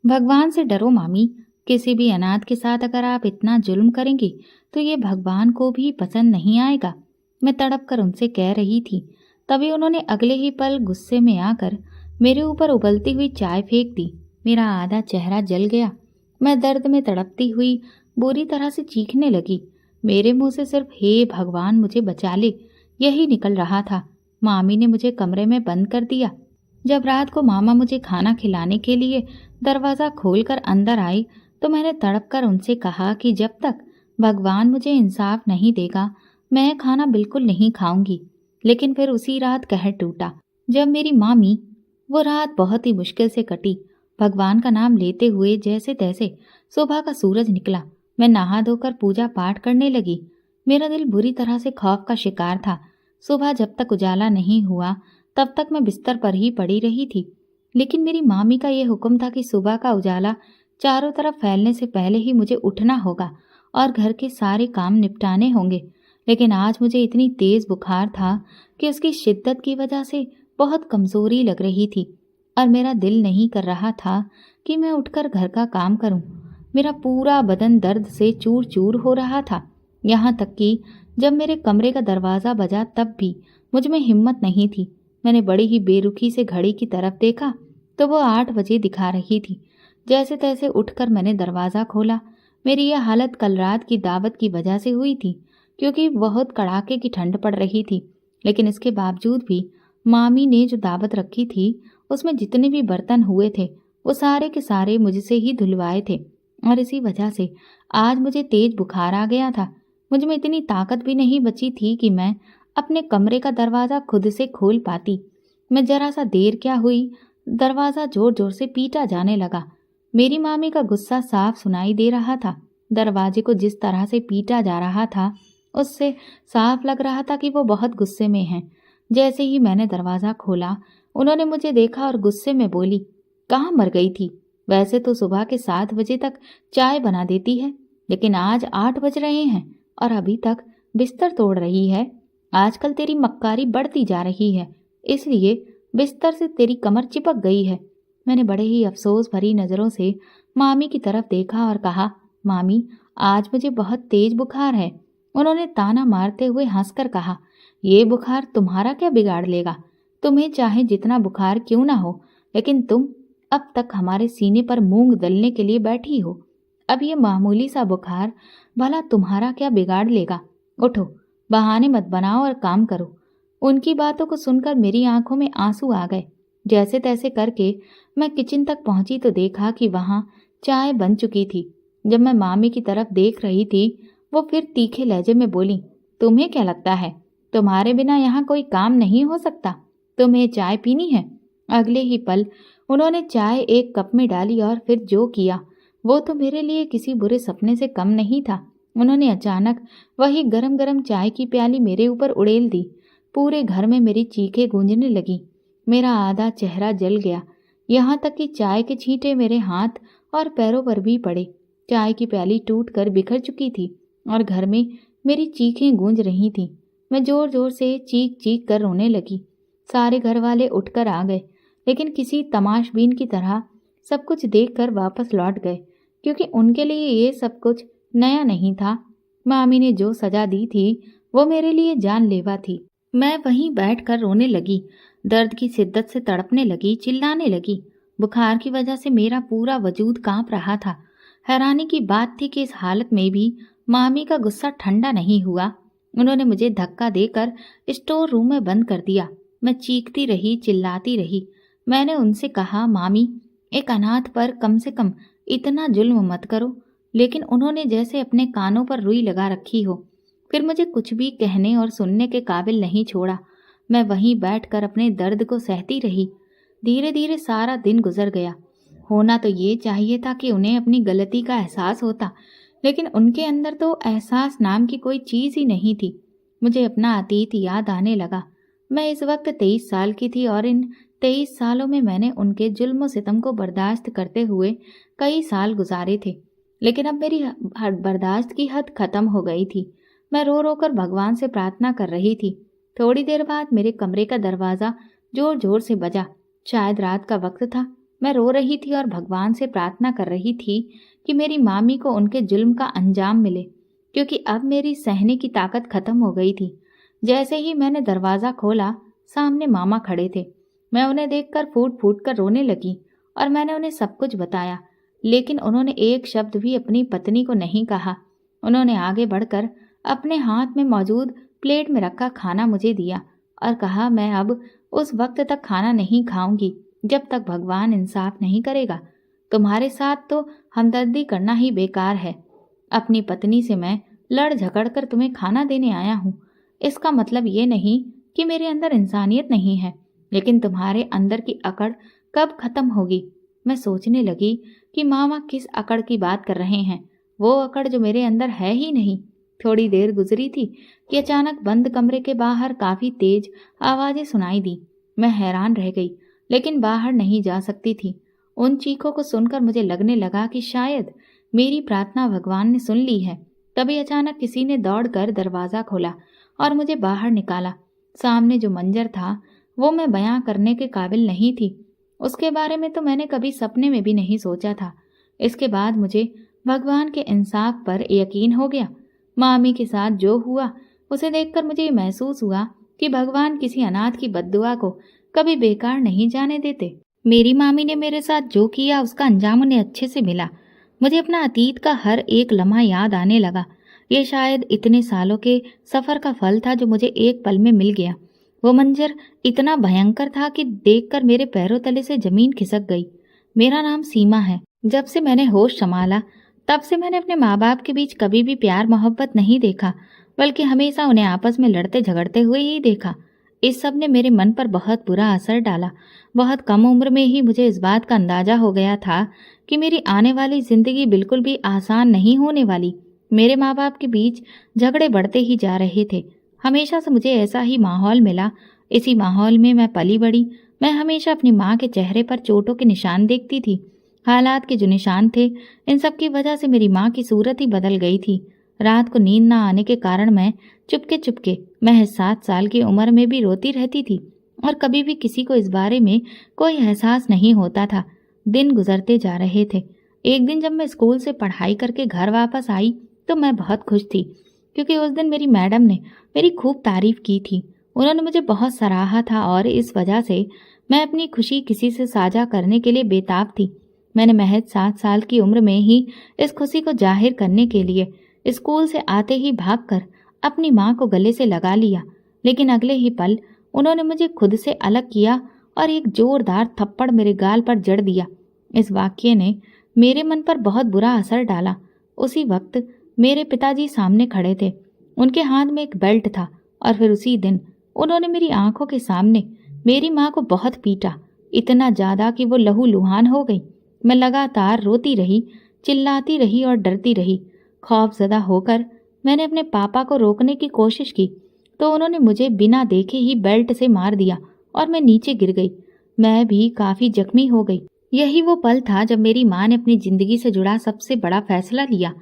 भगवान से डरो मामी। किसी भी अनाथ के साथ अगर आप इतना जुल्म करेंगी तो ये भगवान को भी पसंद नहीं आएगा। मैं तड़प कर उनसे कह रही थी। तभी उन्होंने अगले ही पल गुस्से में आकर मेरे ऊपर उबलती हुई चाय फेंक दी। मेरा आधा चेहरा जल गया। मैं दर्द में तड़पती हुई बुरी तरह से चीखने लगी। मेरे मुंह से सिर्फ हे भगवान मुझे बचा ले यही निकल रहा था। मामी ने मुझे कमरे में बंद कर दिया। जब रात को मामा मुझे खाना खिलाने के लिए दरवाज़ा खोलकर अंदर आई तो मैंने तड़प कर उनसे कहा कि जब तक भगवान मुझे इंसाफ नहीं देगा मैं खाना बिल्कुल नहीं खाऊंगी। लेकिन फिर उसी रात कहर टूटा जब मेरी मामी। वो रात बहुत ही मुश्किल से कटी। भगवान का नाम लेते हुए जैसे तैसे सुबह का सूरज निकला। मैं नहा धोकर पूजा पाठ करने लगी। मेरा दिल बुरी तरह से खौफ का शिकार था। सुबह जब तक उजाला नहीं हुआ तब तक मैं बिस्तर पर ही पड़ी रही थी। लेकिन मेरी मामी का ये हुक्म था कि सुबह का उजाला चारों तरफ फैलने से पहले ही मुझे उठना होगा और घर के सारे काम निपटाने होंगे। लेकिन आज मुझे इतनी तेज बुखार था कि उसकी शिद्दत की वजह से बहुत कमजोरी लग रही थी और मेरा दिल नहीं कर रहा था कि मैं उठकर घर का काम करूं। मेरा पूरा बदन दर्द से चूर चूर हो रहा था। यहाँ तक कि जब मेरे कमरे का दरवाज़ा बजा तब भी मुझ में हिम्मत नहीं थी। मैंने बड़ी ही बेरुखी से घड़ी की तरफ देखा तो वो 8 बजे दिखा रही थी। जैसे तैसे उठकर मैंने दरवाज़ा खोला। मेरी यह हालत कल रात की दावत की वजह से हुई थी क्योंकि बहुत कड़ाके की ठंड पड़ रही थी। लेकिन इसके बावजूद भी मामी ने जो दावत रखी थी उसमें जितने भी बर्तन हुए थे वो सारे के सारे मुझसे ही धुलवाए थे और इसी वजह से आज मुझे तेज बुखार आ गया था। मुझ में इतनी ताकत भी नहीं बची थी कि मैं अपने कमरे का दरवाज़ा खुद से खोल पाती। मैं जरा सा देर क्या हुई दरवाज़ा जोर जोर से पीटा जाने लगा। मेरी मामी का गुस्सा साफ सुनाई दे रहा था। दरवाजे को जिस तरह से पीटा जा रहा था उससे साफ लग रहा था कि वो बहुत गुस्से में हैं। जैसे ही मैंने दरवाज़ा खोला उन्होंने मुझे देखा और गुस्से में बोली, कहाँ मर गई थी? वैसे तो सुबह के 7 बजे तक चाय बना देती है लेकिन आज 8 बज रहे हैं और अभी तक बिस्तर तोड़ रही है। आजकल तेरी मक्कारी बढ़ती जा रही है इसलिए बिस्तर से तेरी कमर चिपक गई है। मैंने बड़े ही अफसोस भरी नज़रों से मामी की तरफ देखा और कहा, मामी आज मुझे बहुत तेज बुखार है। उन्होंने ताना मारते हुए हंसकर कहा, ये बुखार तुम्हारा क्या बिगाड़ लेगा? तुम्हें चाहे जितना बुखार क्यों ना हो लेकिन तुम अब तक हमारे सीने पर मूंग दलने के लिए बैठी हो। अब ये मामूली सा बुखार भला तुम्हारा क्या बिगाड़ लेगा? उठो, बहाने मत बनाओ और काम करो। उनकी बातों को सुनकर मेरी आंखों में आंसू आ गए। जैसे तैसे करके मैं किचन तक पहुंची तो देखा कि वहां चाय बन चुकी थी। जब मैं मामी की तरफ देख रही थी वो फिर तीखे लहजे में बोली, तुम्हें क्या लगता है तुम्हारे बिना यहाँ कोई काम नहीं हो सकता? तुम्हें चाय पीनी है? अगले ही पल उन्होंने चाय एक कप में डाली और फिर जो किया वो तो मेरे लिए किसी बुरे सपने से कम नहीं था। उन्होंने अचानक वही गरम गरम चाय की प्याली मेरे ऊपर उड़ेल दी। पूरे घर में मेरी चीखें गूंजने लगी। मेरा आधा चेहरा जल गया। यहाँ तक कि चाय के छींटे मेरे हाथ और पैरों पर भी पड़े। चाय की प्याली टूट कर बिखर चुकी थी और घर में मेरी चीखें गूंज रही थीं। मैं जोर जोर से चीख चीख कर रोने लगी। सारे घर वाले उठकर आ गए लेकिन किसी तमाशबीन की तरह सब कुछ देखकर वापस लौट गए क्योंकि उनके लिए ये सब कुछ नया नहीं था। मामी ने जो सजा दी थी वो मेरे लिए जानलेवा थी। मैं वहीं बैठकर रोने लगी। दर्द की शिद्दत से तड़पने लगी, चिल्लाने लगी। बुखार की वजह से मेरा पूरा वजूद कांप रहा था। हैरानी की बात थी कि इस हालत में भी मामी का गुस्सा ठंडा नहीं हुआ। उन्होंने मुझे धक्का देकर स्टोर रूम में बंद कर दिया। मैं चीखती रही, चिल्लाती रही। मैंने उनसे कहा, मामी एक अनाथ पर कम से कम इतना जुल्म मत करो। लेकिन उन्होंने जैसे अपने कानों पर रुई लगा रखी हो। फिर मुझे कुछ भी कहने और सुनने के काबिल नहीं छोड़ा। मैं वहीं बैठकर अपने दर्द को सहती रही। धीरे धीरे सारा दिन गुजर गया। होना तो ये चाहिए था कि उन्हें अपनी गलती का एहसास होता, लेकिन उनके अंदर तो एहसास नाम की कोई चीज़ ही नहीं थी। मुझे अपना अतीत याद आने लगा। मैं इस वक्त 23 साल की थी और इन 23 सालों में मैंने उनके जुल्म सितम को बर्दाश्त करते हुए कई साल गुजारे थे। लेकिन अब मेरी बर्दाश्त की हद खत्म हो गई थी। मैं रो रो कर भगवान से प्रार्थना कर रही थी। थोड़ी देर बाद मेरे कमरे का दरवाज़ा जोर जोर से बजा। शायद रात का वक्त था। मैं रो रही थी और भगवान से प्रार्थना कर रही थी कि मेरी मामी को उनके जुल्म का अंजाम मिले, क्योंकि अब मेरी सहने की ताकत खत्म हो गई थी। जैसे ही मैंने दरवाज़ा खोला, सामने मामा खड़े थे। मैं उन्हें देखकर फूट फूट कर रोने लगी और मैंने उन्हें सब कुछ बताया, लेकिन उन्होंने एक शब्द भी अपनी पत्नी को नहीं कहा। उन्होंने आगे बढ़कर अपने हाथ में मौजूद प्लेट में रखा खाना मुझे दिया और कहा, मैं अब उस वक्त तक खाना नहीं खाऊंगी जब तक भगवान इंसाफ नहीं करेगा। तुम्हारे साथ तो हमदर्दी करना ही बेकार है। अपनी पत्नी से मैं लड़ झगड़ कर तुम्हें खाना देने आया हूँ। इसका मतलब ये नहीं कि मेरे अंदर इंसानियत नहीं है, लेकिन तुम्हारे अंदर की अकड़ कब खत्म होगी। मैं सोचने लगी कि मामा किस अकड़ की बात कर रहे हैं, वो अकड़ जो मेरे अंदर है ही नहीं। थोड़ी देर गुजरी थी कि अचानक बंद कमरे के बाहर काफी तेज आवाजें सुनाई दी। मैं हैरान रह गई, लेकिन बाहर नहीं जा सकती थी। उन चीखों को सुनकर मुझे लगने लगा कि शायद मेरी प्रार्थना भगवान ने सुन ली है। तभी अचानक किसी ने दौड़कर दरवाजा खोला और मुझे बाहर निकाला। सामने जो मंजर था वो मैं बयां करने के काबिल नहीं थी। उसके बारे में तो मैंने कभी सपने में भी नहीं सोचा था। इसके बाद मुझे भगवान के इंसाफ पर यकीन हो गया। मामी के साथ जो हुआ उसे देखकर मुझे महसूस हुआ कि भगवान किसी अनाथ की बद्दुआ को कभी बेकार नहीं जाने देते। मेरी मामी ने मेरे साथ जो किया उसका अंजाम उन्हें अच्छे से मिला। मुझे अपना अतीत का हर एक लम्हा याद आने लगा। ये शायद इतने सालों के सफर का फल था जो मुझे एक पल में मिल गया। वो मंजर इतना भयंकर था कि देखकर मेरे पैरों तले से जमीन खिसक गई। मेरा नाम सीमा है। जब से मैंने होश संभाला तब से मैंने अपने माँ बाप के बीच कभी भी प्यार मोहब्बत नहीं देखा, बल्कि हमेशा उन्हें आपस में लड़ते झगड़ते हुए ही देखा। इस सब ने मेरे मन पर बहुत बुरा असर डाला। बहुत कम उम्र में ही मुझे इस बात का अंदाजा हो गया था कि मेरी आने वाली जिंदगी बिल्कुल भी आसान नहीं होने वाली। मेरे माँ बाप के बीच झगड़े बढ़ते ही जा रहे थे। हमेशा से मुझे ऐसा ही माहौल मिला। इसी माहौल में मैं पली बड़ी। मैं हमेशा अपनी माँ के चेहरे पर चोटों के निशान देखती थी। हालात के जो निशान थे, इन सब की वजह से मेरी माँ की सूरत ही बदल गई थी। रात को नींद न आने के कारण मैं चुपके चुपके महज 7 साल की उम्र में भी रोती रहती थी और कभी भी किसी को इस बारे में कोई एहसास नहीं होता था। दिन गुजरते जा रहे थे। एक दिन जब मैं स्कूल से पढ़ाई करके घर वापस आई तो मैं बहुत खुश थी, क्योंकि उस दिन मेरी मैडम ने मेरी खूब तारीफ की थी। उन्होंने मुझे बहुत सराहा था और इस वजह से मैं अपनी खुशी किसी से साझा करने के लिए बेताब थी। मैंने महज 7 साल की उम्र में ही इस खुशी को जाहिर करने के लिए स्कूल से आते ही भागकर अपनी माँ को गले से लगा लिया, लेकिन अगले ही पल उन्होंने मुझे खुद से अलग किया और एक जोरदार थप्पड़ मेरे गाल पर जड़ दिया। इस वाक्य ने मेरे मन पर बहुत बुरा असर डाला। उसी वक्त मेरे पिताजी सामने खड़े थे। उनके हाथ में एक बेल्ट था और फिर उसी दिन उन्होंने मेरी आंखों के सामने मेरी माँ को बहुत पीटा, इतना ज्यादा कि वो लहूलुहान हो गई। मैं लगातार रोती रही, चिल्लाती रही और डरती रही। खौफजदा होकर मैंने अपने पापा को रोकने की कोशिश की तो उन्होंने मुझे बिना देखे ही बेल्ट से मार दिया और मैं नीचे गिर गई। मैं भी काफी जख्मी हो गई। यही वो पल था जब मेरी माँ ने अपनी जिंदगी से जुड़ा सबसे बड़ा फैसला लिया।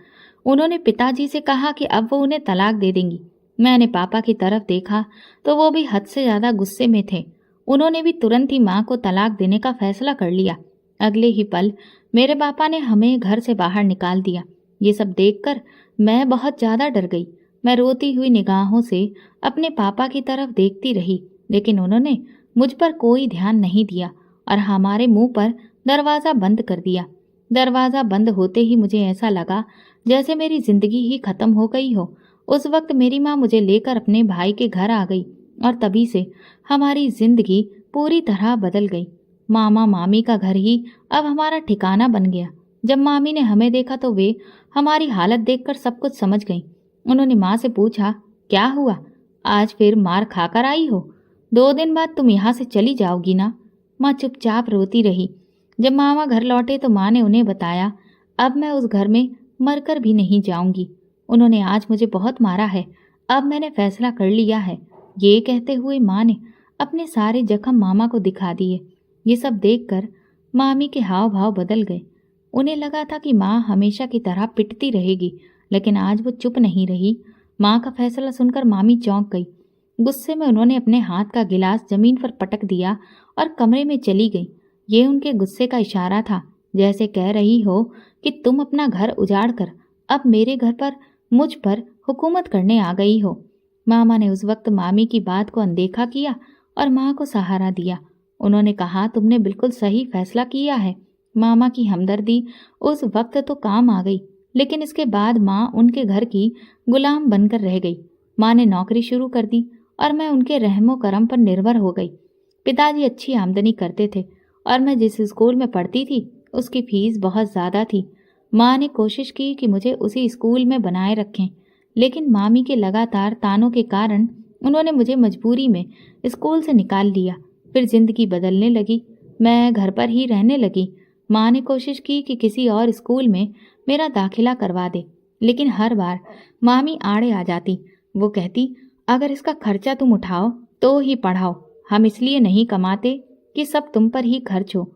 उन्होंने पिताजी से कहा कि अब वो उन्हें तलाक दे देंगी। मैंने पापा की तरफ देखा तो वो भी हद से ज्यादा गुस्से में थे। उन्होंने भी तुरंत ही माँ को तलाक देने का फैसला कर लिया। अगले ही पल मेरे पापा ने हमें घर से बाहर निकाल दिया। ये सब देखकर मैं बहुत ज्यादा डर गई। मैं रोती हुई निगाहों से अपने पापा की तरफ देखती रही, लेकिन उन्होंने मुझ पर कोई ध्यान नहीं दिया और हमारे मुंह पर दरवाजा बंद कर दिया। दरवाजा बंद होते ही मुझे ऐसा लगा जैसे मेरी जिंदगी ही खत्म हो गई हो। उस वक्त मेरी माँ मुझे लेकर अपने भाई के घर आ गई और तभी से हमारी जिंदगी पूरी तरह बदल गई। मामा मामी का घर ही अब हमारा ठिकाना बन गया। जब मामी ने हमें देखा तो वे हमारी हालत देखकर सब कुछ समझ गईं। उन्होंने माँ से पूछा, क्या हुआ, आज फिर मार खाकर आई हो? 2 दिन बाद तुम यहाँ से चली जाओगी ना? माँ चुपचाप रोती रही। जब मामा घर लौटे तो माँ ने उन्हें बताया, अब मैं उस घर में मरकर भी नहीं जाऊंगी। उन्होंने आज मुझे बहुत मारा है, अब मैंने फैसला कर लिया है। ये कहते हुए माँ ने अपने सारे जख्म मामा को दिखा दिए। ये सब देखकर मामी के हाव भाव बदल गए। उन्हें लगा था कि माँ हमेशा की तरह पिटती रहेगी, लेकिन आज वो चुप नहीं रही। माँ का फैसला सुनकर मामी चौंक गई। गुस्से में उन्होंने अपने हाथ का गिलास जमीन पर पटक दिया और कमरे में चली गई। ये उनके गुस्से का इशारा था, जैसे कह रही हो कि तुम अपना घर उजाड़ कर अब मेरे घर पर मुझ पर हुकूमत करने आ गई हो। मामा ने उस वक्त मामी की बात को अनदेखा किया और माँ को सहारा दिया। उन्होंने कहा, तुमने बिल्कुल सही फैसला किया है। मामा की हमदर्दी उस वक्त तो काम आ गई, लेकिन इसके बाद माँ उनके घर की गुलाम बनकर रह गई। माँ ने नौकरी शुरू कर दी और मैं उनके रहमो करम पर निर्भर हो गई। पिताजी अच्छी आमदनी करते थे और मैं जिस स्कूल में पढ़ती थी उसकी फीस बहुत ज़्यादा थी। माँ ने कोशिश की कि मुझे उसी स्कूल में बनाए रखें, लेकिन मामी के लगातार तानों के कारण उन्होंने मुझे मजबूरी में स्कूल से निकाल लिया। फिर जिंदगी बदलने लगी, मैं घर पर ही रहने लगी। माँ ने कोशिश की कि किसी और स्कूल में मेरा दाखिला करवा दे, लेकिन हर बार मामी आड़े आ जाती। वो कहती, अगर इसका खर्चा तुम उठाओ तो ही पढ़ाओ, हम इसलिए नहीं कमाते कि सब तुम पर ही खर्च हो।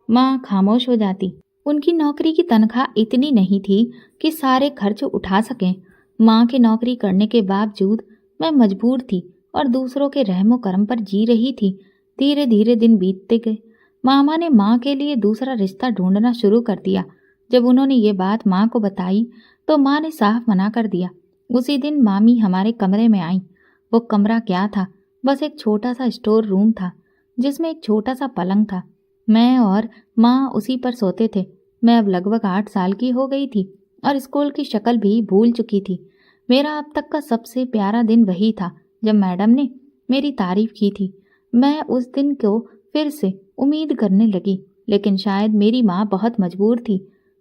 माँ खामोश हो जाती। उनकी नौकरी की तनख्वाह इतनी नहीं थी कि सारे खर्च उठा सकें। माँ के नौकरी करने के बावजूद मैं मजबूर थी और दूसरों के रहमो करम पर जी रही थी। धीरे धीरे दिन बीतते गए। मामा ने माँ के लिए दूसरा रिश्ता ढूंढना शुरू कर दिया। जब उन्होंने ये बात माँ को बताई तो माँ ने साफ मना कर दिया। उसी दिन मामी हमारे कमरे में आई। वो कमरा क्या था, बस एक छोटा सा स्टोर रूम था जिसमें एक छोटा सा पलंग था। मैं और माँ उसी पर सोते थे। मैं अब लगभग 8 साल की हो गई थी और स्कूल की शक्ल भी भूल चुकी थी। मेरा अब तक का सबसे प्यारा दिन वही था जब मैडम ने मेरी तारीफ की थी। मैं उस दिन को फिर से उम्मीद करने लगी, लेकिन शायद मेरी माँ बहुत मजबूर थी।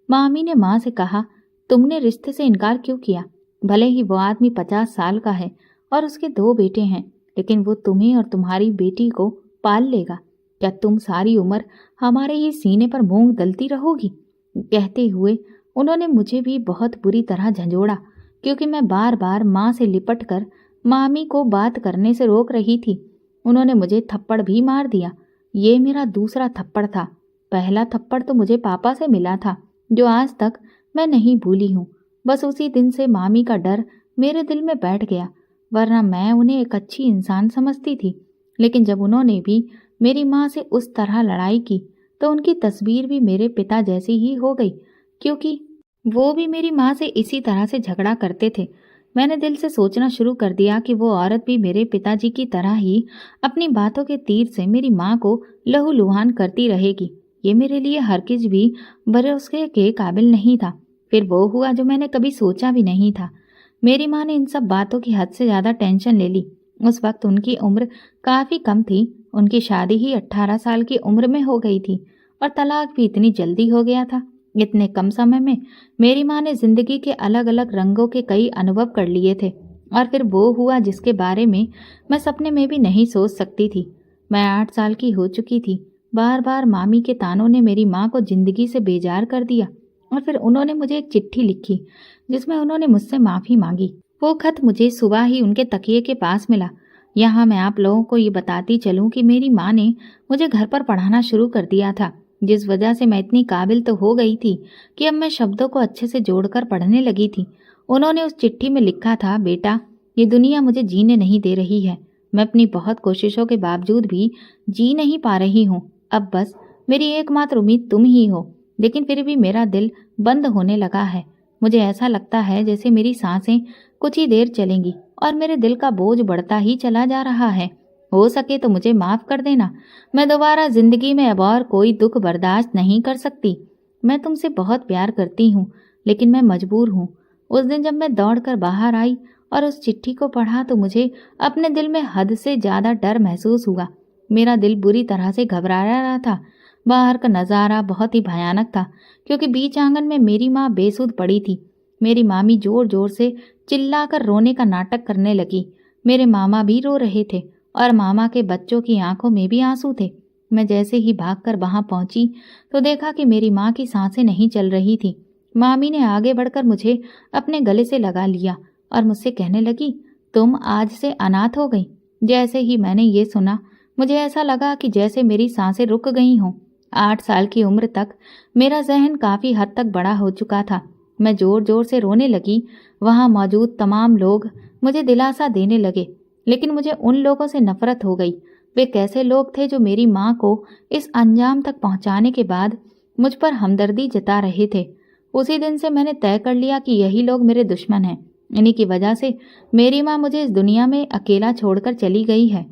मामी ने माँ से कहा, तुमने रिश्ते से इनकार क्यों किया? भले ही वो आदमी 50 साल का है और उसके 2 बेटे हैं, लेकिन वो तुम्हें और तुम्हारी बेटी को पाल लेगा। क्या तुम सारी उम्र हमारे ही सीने पर मूंग दलती रहोगी? कहते हुए उन्होंने मुझे भी बहुत बुरी तरह झंझोड़ा, क्योंकि मैं बार बार माँ से लिपट कर मामी को बात करने से रोक रही थी। उन्होंने मुझे थप्पड़ भी मार दिया। ये मेरा दूसरा थप्पड़ था। पहला थप्पड़ तो मुझे पापा से मिला था, जो आज तक मैं नहीं भूली हूँ। बस उसी दिन से मामी का डर मेरे दिल में बैठ गया, वरना मैं उन्हें एक अच्छी इंसान समझती थी। लेकिन जब उन्होंने भी मेरी माँ से उस तरह लड़ाई की तो उनकी तस्वीर भी मेरे पिता जैसी ही हो गई, क्योंकि वो भी मेरी माँ से इसी तरह से झगड़ा करते थे। मैंने दिल से सोचना शुरू कर दिया कि वो औरत भी मेरे पिताजी की तरह ही अपनी बातों के तीर से मेरी माँ को लहूलुहान करती रहेगी। ये मेरे लिए हरगिज भी भरोसे के काबिल नहीं था। फिर वो हुआ जो मैंने कभी सोचा भी नहीं था। मेरी माँ ने इन सब बातों की हद से ज़्यादा टेंशन ले ली। उस वक्त उनकी उम्र काफ़ी कम थी। उनकी शादी ही 18 साल की उम्र में हो गई थी और तलाक भी इतनी जल्दी हो गया था। इतने कम समय में मेरी माँ ने जिंदगी के अलग अलग रंगों के कई अनुभव कर लिए थे, और फिर वो हुआ जिसके बारे में मैं सपने में भी नहीं सोच सकती थी। मैं 8 साल की हो चुकी थी। बार बार मामी के तानों ने मेरी माँ को जिंदगी से बेजार कर दिया, और फिर उन्होंने मुझे एक चिट्ठी लिखी जिसमें उन्होंने मुझसे माफ़ी मांगी। वो खत मुझे सुबह ही उनके तकिए के पास मिला। यहाँ मैं आप लोगों को ये बताती चलूँ कि मेरी माँ ने मुझे घर पर पढ़ाना शुरू कर दिया था, जिस वजह से मैं इतनी काबिल तो हो गई थी कि अब मैं शब्दों को अच्छे से जोड़कर पढ़ने लगी थी। उन्होंने उस चिट्ठी में लिखा था, बेटा, ये दुनिया मुझे जीने नहीं दे रही है। मैं अपनी बहुत कोशिशों के बावजूद भी जी नहीं पा रही हूँ। अब बस मेरी एकमात्र उम्मीद तुम ही हो। लेकिन फिर भी मेरा दिल बंद होने लगा है। मुझे ऐसा लगता है जैसे मेरी सांसें कुछ ही देर चलेंगी और मेरे दिल का बोझ बढ़ता ही चला जा रहा है। हो सके तो मुझे माफ़ कर देना। मैं दोबारा जिंदगी में अब और कोई दुख बर्दाश्त नहीं कर सकती। मैं तुमसे बहुत प्यार करती हूँ, लेकिन मैं मजबूर हूँ। उस दिन जब मैं दौड़कर बाहर आई और उस चिट्ठी को पढ़ा तो मुझे अपने दिल में हद से ज़्यादा डर महसूस हुआ। मेरा दिल बुरी तरह से घबरा रहा था। बाहर का नज़ारा बहुत ही भयानक था, क्योंकि बीच आंगन में मेरी माँ बेसुध पड़ी थी। मेरी मामी जोर जोर से चिल्लाकर रोने का नाटक करने लगी। मेरे मामा भी रो रहे थे और मामा के बच्चों की आंखों में भी आंसू थे। मैं जैसे ही भागकर वहां पहुंची तो देखा कि मेरी माँ की सांसें नहीं चल रही थी। मामी ने आगे बढ़कर मुझे अपने गले से लगा लिया और मुझसे कहने लगी, तुम आज से अनाथ हो गई। जैसे ही मैंने ये सुना, मुझे ऐसा लगा कि जैसे मेरी सांसें रुक गई हों। 8 साल की उम्र तक मेरा जहन काफ़ी हद तक बड़ा हो चुका था। मैं जोर जोर से रोने लगी। वहाँ मौजूद तमाम लोग मुझे दिलासा देने लगे, लेकिन मुझे उन लोगों से नफरत हो गई। वे कैसे लोग थे जो मेरी माँ को इस अंजाम तक पहुंचाने के बाद मुझ पर हमदर्दी जता रहे थे। उसी दिन से मैंने तय कर लिया कि यही लोग मेरे दुश्मन हैं। इन्हीं की वजह से मेरी माँ मुझे इस दुनिया में अकेला छोड़कर चली गई है।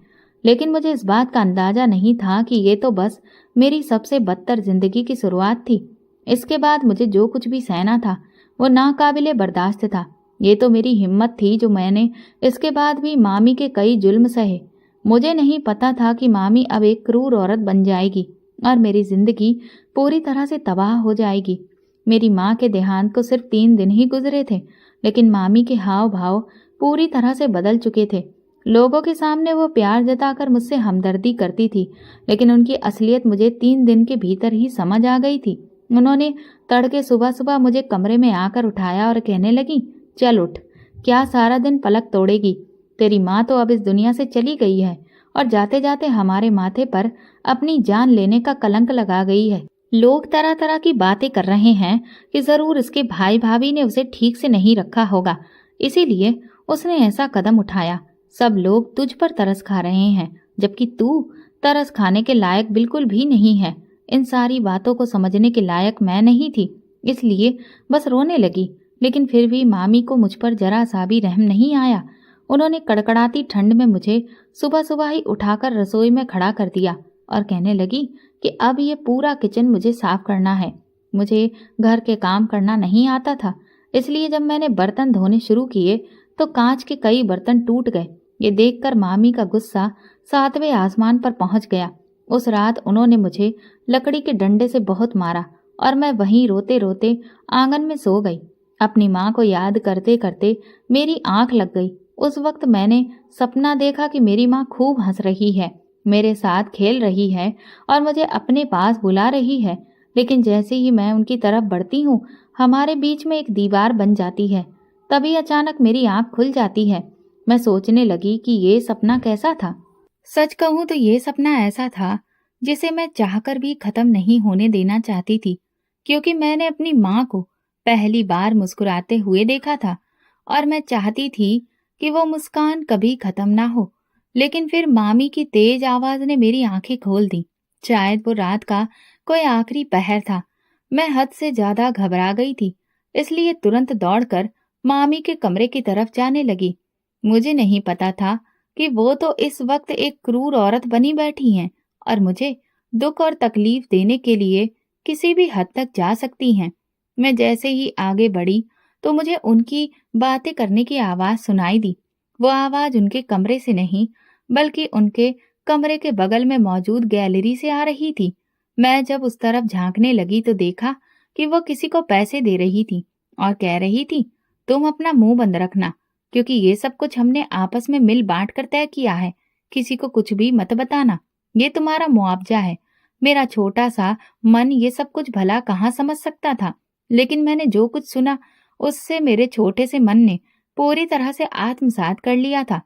लेकिन मुझे इस बात का अंदाजा नहीं था कि ये तो बस मेरी सबसे बदतर जिंदगी की शुरुआत थी। इसके बाद मुझे जो कुछ भी सहना था वो नाकाबिले बर्दाश्त था। ये तो मेरी हिम्मत थी जो मैंने इसके बाद भी मामी के कई जुल्म सहे। मुझे नहीं पता था कि मामी अब एक क्रूर औरत बन जाएगी और मेरी जिंदगी पूरी तरह से तबाह हो जाएगी। मेरी माँ के देहांत को सिर्फ 3 दिन ही गुजरे थे, लेकिन मामी के हाव भाव पूरी तरह से बदल चुके थे। लोगों के सामने वो प्यार जताकर मुझसे हमदर्दी करती थी, लेकिन उनकी असलियत मुझे 3 दिन के भीतर ही समझ आ गई थी। उन्होंने तड़के सुबह सुबह मुझे कमरे में आकर उठाया और कहने लगी, चल उठ, क्या सारा दिन पलक तोड़ेगी? तेरी माँ तो अब इस दुनिया से चली गई है और जाते जाते हमारे माथे पर अपनी जान लेने का कलंक लगा गई है। लोग तरह तरह की बातें कर रहे हैं कि जरूर इसके भाई भाभी ने उसे ठीक से नहीं रखा होगा, इसीलिए उसने ऐसा कदम उठाया। सब लोग तुझ पर तरस खा रहे हैं, जबकि तू तरस खाने के लायक बिल्कुल भी नहीं है। इन सारी बातों को समझने के लायक मैं नहीं थी, इसलिए बस रोने लगी। लेकिन फिर भी मामी को मुझ पर जरा सा भी रहम नहीं आया। उन्होंने कड़कड़ाती ठंड में मुझे सुबह सुबह ही उठाकर रसोई में खड़ा कर दिया और कहने लगी कि अब ये पूरा किचन मुझे साफ करना है। मुझे घर के काम करना नहीं आता था, इसलिए जब मैंने बर्तन धोने शुरू किए तो कांच के कई बर्तन टूट गए। ये देखकर मामी का गुस्सा 7वें आसमान पर पहुंच गया। उस रात उन्होंने मुझे लकड़ी के डंडे से बहुत मारा और मैं वहीं रोते रोते आंगन में सो गई। अपनी माँ को याद करते करते मेरी आंख लग गई। उस वक्त मैंने सपना देखा कि मेरी माँ खूब हंस रही है, मेरे साथ खेल रही है और मुझे अपने पास बुला रही है। लेकिन जैसे ही मैं उनकी तरफ बढ़ती हूँ, हमारे बीच में एक दीवार बन जाती है। तभी अचानक मेरी आंख खुल जाती है। मैं सोचने लगी कि ये सपना कैसा था। सच कहूँ तो ये सपना ऐसा था जिसे मैं चाहकर भी खत्म नहीं होने देना चाहती थी, क्योंकि मैंने अपनी माँ को पहली बार मुस्कुराते हुए देखा था और मैं चाहती थी कि वो मुस्कान कभी खत्म ना हो। लेकिन फिर मामी की तेज आवाज ने मेरी आंखें खोल दी। शायद वो रात का कोई आखिरी पहर था। मैं हद से ज्यादा घबरा गई थी, इसलिए तुरंत दौड़कर मामी के कमरे की तरफ जाने लगी। मुझे नहीं पता था कि वो तो इस वक्त एक क्रूर औरत बनी बैठी हैं और मुझे दुख और तकलीफ देने के लिए किसी भी हद तक जा सकती हैं। मैं जैसे ही आगे बढ़ी तो मुझे उनकी बातें करने की आवाज सुनाई दी। वो आवाज उनके कमरे से नहीं, बल्कि उनके कमरे के बगल में मौजूद गैलरी से आ रही थी। मैं जब उस तरफ झांकने लगी तो देखा कि वो किसी को पैसे दे रही थी और कह रही थी, तुम अपना मुंह बंद रखना, क्योंकि ये सब कुछ हमने आपस में मिल बांट कर तय किया है। किसी को कुछ भी मत बताना, ये तुम्हारा मुआवजा है। मेरा छोटा सा मन ये सब कुछ भला कहाँ समझ सकता था, लेकिन मैंने जो कुछ सुना उससे मेरे छोटे से मन ने पूरी तरह से आत्मसात कर लिया था,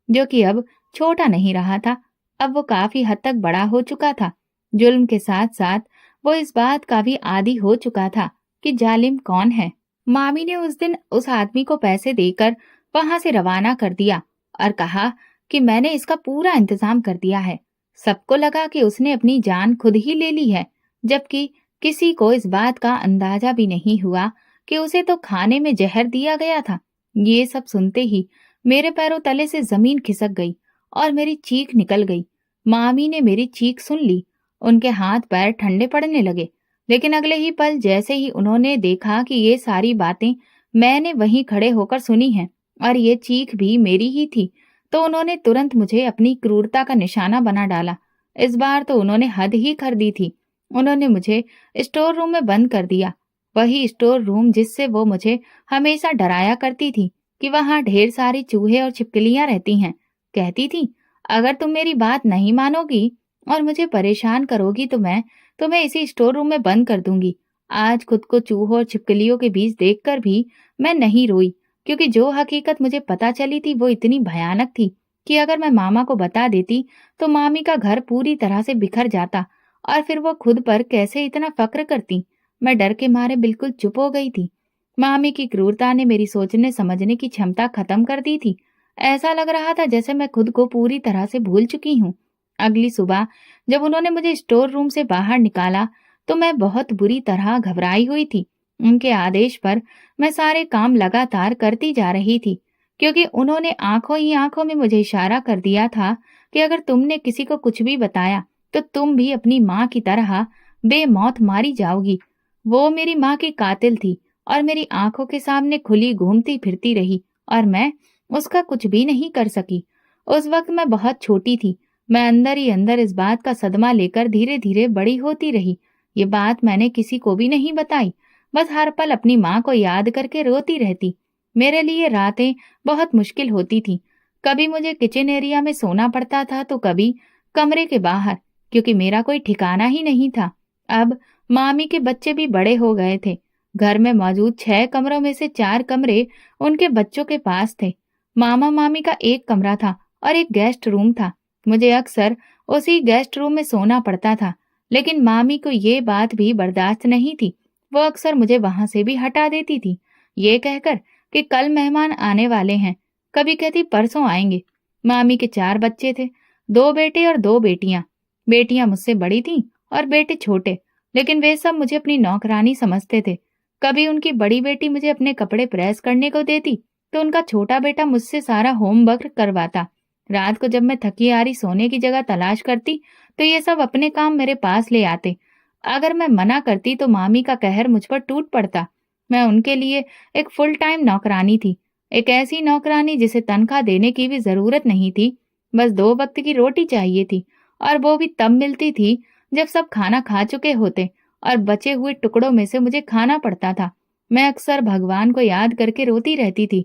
जो कि अब छोटा नहीं रहा था, अब वो काफी हद तक बड़ा हो चुका था। जुल्म के साथ साथ वो इस बात का भी आदी हो चुका था कि जालिम कौन है। मामी ने उस दिन उस आदमी को पैसे देकर वहां से रवाना कर दिया और कहा कि मैंने इसका पूरा इंतजाम कर दिया है। सबको लगा कि उसने अपनी जान खुद ही ले ली है, जबकि किसी को इस बात का अंदाजा भी नहीं हुआ कि उसे तो खाने में जहर दिया गया था। ये सब सुनते ही मेरे पैरों तले से जमीन खिसक गई और मेरी चीख निकल गई। मामी ने मेरी चीख सुन ली, उनके हाथ पैर ठंडे पड़ने लगे। लेकिन अगले ही पल जैसे ही उन्होंने देखा कि ये सारी बातें मैंने वहीं खड़े होकर सुनी हैं और ये चीख भी मेरी ही थी, तो उन्होंने तुरंत मुझे अपनी क्रूरता का निशाना बना डाला। इस बार तो उन्होंने हद ही कर दी थी। उन्होंने मुझे स्टोर रूम में बंद कर दिया, वही स्टोर रूम जिससे वो मुझे हमेशा डराया करती थी कि वहां ढेर सारे चूहे और छिपकलियां रहती हैं। कहती थी, अगर तुम मेरी बात नहीं मानोगी और मुझे परेशान करोगी तो मैं तुम्हें इसी स्टोर रूम में बंद कर दूंगी। आज खुद को चूहों और छिपकलियों के बीच देखकर भी मैं नहीं रोई, क्योंकि जो हकीकत मुझे पता चली थी वो इतनी भयानक थी कि अगर मैं मामा को बता देती तो मामी का घर पूरी तरह से बिखर जाता और फिर वो खुद पर कैसे इतना फक्र करती। मैं डर के मारे बिल्कुल चुप हो गई थी। मामी की क्रूरता ने मेरी सोचने समझने की क्षमता खत्म कर दी थी। ऐसा लग रहा था जैसे मैं खुद को पूरी तरह से भूल चुकी हूँ। अगली सुबह जब उन्होंने मुझे स्टोर रूम से बाहर निकाला तो मैं बहुत बुरी तरह घबराई हुई थी। उनके आदेश पर मैं सारे काम लगातार करती जा रही थी, क्योंकि उन्होंने आंखों ही आंखों में मुझे इशारा कर दिया था कि अगर तुमने किसी को कुछ भी बताया तो तुम भी अपनी माँ की तरह बेमौत मारी जाओगी। वो मेरी माँ की कातिल थी और मेरी आंखों के सामने खुली घूमती फिरती रही और मैं उसका कुछ भी नहीं कर सकी। उस वक्त मैं बहुत छोटी थी। मैं अंदर ही अंदर इस बात का सदमा लेकर धीरे धीरे बड़ी होती रही। ये बात मैंने किसी को भी नहीं बताई, बस हर पल अपनी माँ को याद करके रोती रहती। मेरे लिए रातें बहुत मुश्किल होती थी। कभी मुझे किचन एरिया में सोना पड़ता था तो कभी कमरे के बाहर, क्योंकि मेरा कोई ठिकाना ही नहीं था। अब मामी के बच्चे भी बड़े हो गए थे। घर में मौजूद 6 कमरों में से 4 कमरे उनके बच्चों के पास थे। मामा मामी का एक कमरा था और एक गेस्ट रूम था। मुझे अक्सर उसी गेस्ट रूम में सोना पड़ता था, लेकिन मामी को ये बात भी बर्दाश्त नहीं थी। वो अक्सर मुझे वहां से भी हटा देती थी, ये कहकर कि कल मेहमान आने वाले हैं, कभी कहती परसों आएंगे। मामी के 4 बच्चे थे, 2 बेटे और 2 बेटियां। बेटियां मुझसे बड़ी थीं और बेटे छोटे, लेकिन वे सब मुझे अपनी नौकरानी समझते थे। कभी उनकी बड़ी बेटी मुझे अपने कपड़े प्रेस करने को देती तो उनका छोटा बेटा मुझसे सारा होमवर्क करवाता। रात को जब मैं थकी हारी सोने की जगह तलाश करती तो ये सब अपने काम मेरे पास ले आते। अगर मैं मना करती तो मामी का कहर मुझ पर टूट पड़ता। मैं उनके लिए एक फुल टाइम नौकरानी थी, एक ऐसी नौकरानी जिसे तनख्वाह देने की भी जरूरत नहीं थी। बस 2 वक्त की रोटी चाहिए थी और वो भी तब मिलती थी जब सब खाना खा चुके होते और बचे हुए टुकड़ों में से मुझे खाना पड़ता था। मैं अक्सर भगवान को याद करके रोती रहती थी।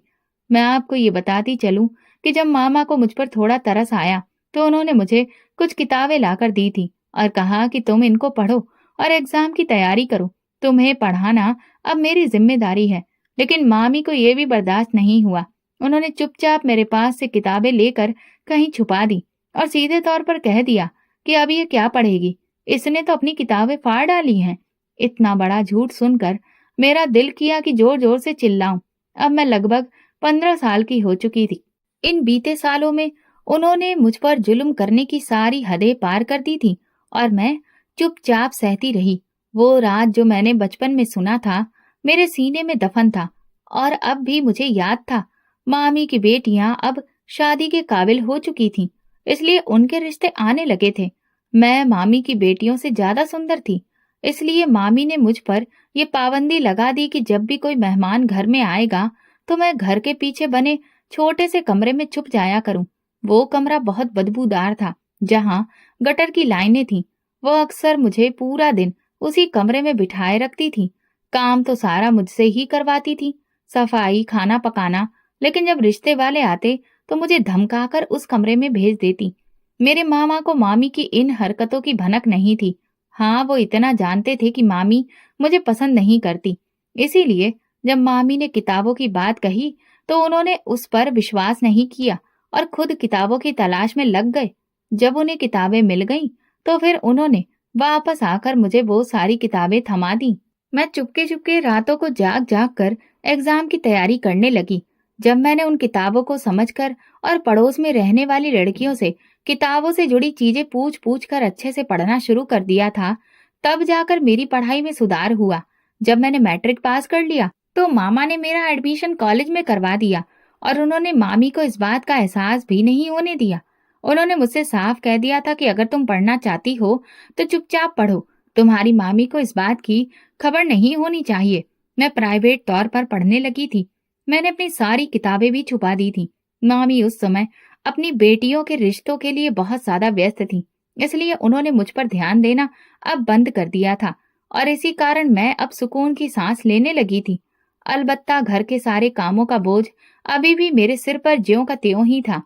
मैं आपको ये बताती चलूं कि जब मामा को मुझ पर थोड़ा तरस आया तो उन्होंने मुझे कुछ किताबें लाकर दी थी और कहा कि तुम इनको पढ़ो और एग्जाम की तैयारी करो। तुम्हें पढ़ाना अब मेरी जिम्मेदारी है। लेकिन मामी को ये भी बर्दाश्त नहीं हुआ। उन्होंने चुपचाप मेरे पास से किताबें लेकर कहीं छुपा दी और सीधे तौर पर कह दिया कि अब ये क्या पढ़ेगी, इसने तो अपनी किताबें फाड़ डाली हैं। इतना बड़ा झूठ सुनकर मेरा दिल किया कि जोर जोर से चिल्लाऊं। अब मैं लगभग 15 साल की हो चुकी थी। इन बीते सालों में उन्होंने मुझ पर जुल्म करने की सारी हदें पार कर दी थी और मैं चुपचाप सहती रही। वो रात जो मैंने बचपन में सुना था मेरे सीने में दफन था और अब भी मुझे याद था। मामी की बेटियां अब शादी के काबिल हो चुकी थीं, इसलिए उनके रिश्ते आने लगे थे। मैं मामी की बेटियों से ज्यादा सुंदर थी, इसलिए मामी ने मुझ पर ये पाबंदी लगा दी कि जब भी कोई मेहमान घर में आएगा तो मैं घर के पीछे बने छोटे से कमरे में छुप जाया करूं। वो कमरा बहुत बदबूदार था, जहां गटर की लाइनें थीं। वो अक्सर मुझे पूरा दिन उसी कमरे में बिठाए रखती थी। काम तो सारा मुझसे ही करवाती थी, सफाई, खाना पकाना। लेकिन जब रिश्ते वाले आते तो मुझे धमकाकर उस कमरे में भेज देती। मेरे मामा को मामी की इन हरकतों की भनक नहीं थी। हाँ, वो इतना जानते थे कि मामी मुझे पसंद नहीं करती। इसीलिए जब मामी ने किताबों की बात कही तो उन्होंने उस पर विश्वास नहीं किया और खुद किताबों की तलाश में लग गए। जब उन्हें किताबें मिल गईं, तो फिर उन्होंने वापस आकर मुझे वो सारी किताबें थमा दी। मैं चुपके चुपके रातों को जाग जाग कर एग्जाम की तैयारी करने लगी। जब मैंने उन किताबों को समझकर और पड़ोस में रहने वाली लड़कियों से किताबों से जुड़ी चीजें पूछ पूछ कर अच्छे से पढ़ना शुरू कर दिया था, तब जाकर मेरी पढ़ाई में सुधार हुआ। जब मैंने मैट्रिक पास कर लिया तो मामा ने मेरा एडमिशन कॉलेज में करवा दिया और उन्होंने मामी को इस बात का एहसास भी नहीं होने दिया। उन्होंने मुझसे साफ कह दिया था कि अगर तुम पढ़ना चाहती हो तो चुपचाप पढ़ो, तुम्हारी मामी को इस बात की खबर नहीं होनी चाहिए। मैं प्राइवेट तौर पर पढ़ने लगी थी। मैंने अपनी सारी किताबें भी छुपा दी थी। मामी उस समय अपनी बेटियों के रिश्तों के लिए बहुत ज्यादा व्यस्त थी, इसलिए उन्होंने मुझ पर ध्यान देना अब बंद कर दिया था और इसी कारण मैं अब सुकून की सांस लेने लगी थी। अलबत्ता घर के सारे कामों का बोझ अभी भी मेरे सिर पर ज्यों का त्यों ही था।